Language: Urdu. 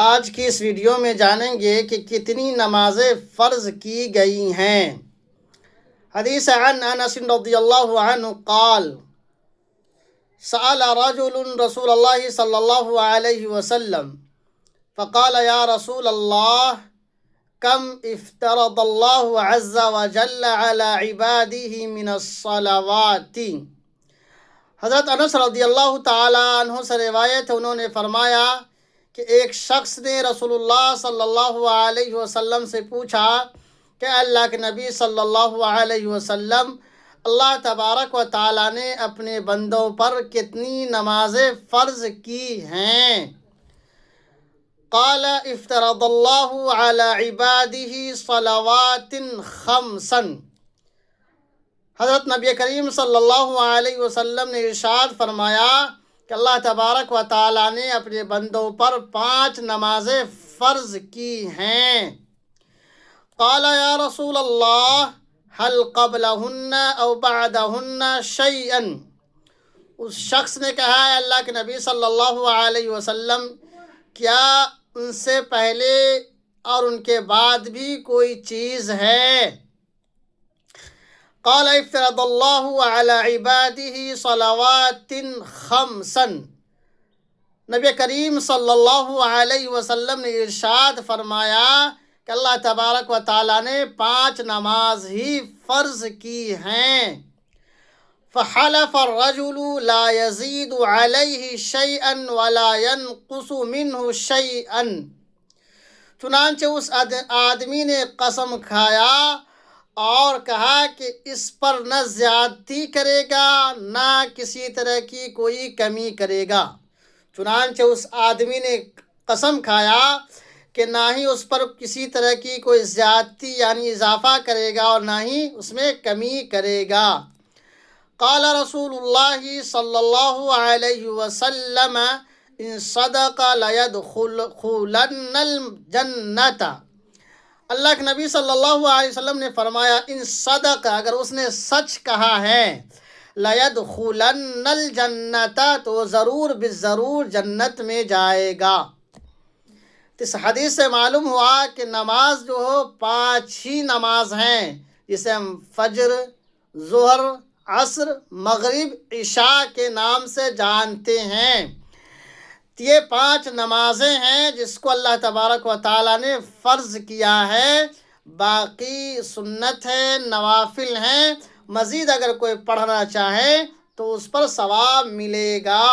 آج کی اس ویڈیو میں جانیں گے کہ کتنی نمازیں فرض کی گئی ہیں۔ حدیث عن انس رضی اللہ عنہ قال سأل رجل رسول اللہ صلی اللہ علیہ وسلم فقال یا رسول اللہ کم افترض اللہ عز وجل على عباده من الصلوات۔ حضرت انس رضی اللہ تعالیٰ عنہ سے روایت ہے، انہوں نے فرمایا کہ ایک شخص نے رسول اللہ صلی اللہ علیہ وسلم سے پوچھا کہ اللہ کے نبی صلی اللہ علیہ وسلم، اللہ تبارک و تعالیٰ نے اپنے بندوں پر کتنی نمازیں فرض کی ہیں؟ قال افترض اللہ علی عباده صلوات خمسا۔ حضرت نبی کریم صلی اللہ علیہ وسلم نے ارشاد فرمایا کہ اللہ تبارک و تعالیٰ نے اپنے بندوں پر 5 نمازیں فرض کی ہیں۔ قال یا رسول اللہ هل قبلہن او بعدہن شیئا۔ اس شخص نے کہا ہے اللہ کے نبی صلی اللہ علیہ وسلم، کیا ان سے پہلے اور ان کے بعد بھی کوئی چیز ہے؟ قال افترض اللہ علی عباده صلوات خمسا۔ نبی کریم صلی اللہ علیہ وسلم نے ارشاد فرمایا کہ اللہ تبارک و تعالیٰ نے 5 نماز ہی فرض کی ہیں۔ فحلف الرجل لا يزيد عليه شيئا ولا ينقص منه شيئا۔ چنانچہ اس آدمی نے قسم کھایا اور کہا کہ اس پر نہ زیادتی کرے گا نہ کسی طرح کی کوئی کمی کرے گا۔ چنانچہ اس آدمی نے قسم کھایا کہ نہ ہی اس پر کسی طرح کی کوئی زیادتی یعنی اضافہ کرے گا اور نہ ہی اس میں کمی کرے گا۔ قال رسول اللہ صلی اللہ علیہ وسلم ان صدق لیدخلن الجنۃ۔ اللہ کے نبی صلی اللہ علیہ وسلم نے فرمایا ان صدق، اگر اس نے سچ کہا ہے، لیدخلن الجنۃ، تو ضرور بالضرور جنت میں جائے گا۔ اس حدیث سے معلوم ہوا کہ نماز جو ہو 5 ہی نماز ہیں، جسے ہم فجر، ظہر، عصر، مغرب، عشاء کے نام سے جانتے ہیں۔ یہ 5 نمازیں ہیں جس کو اللہ تبارک و تعالیٰ نے فرض کیا ہے، باقی سنت ہے، نوافل ہیں، مزید اگر کوئی پڑھنا چاہے تو اس پر ثواب ملے گا۔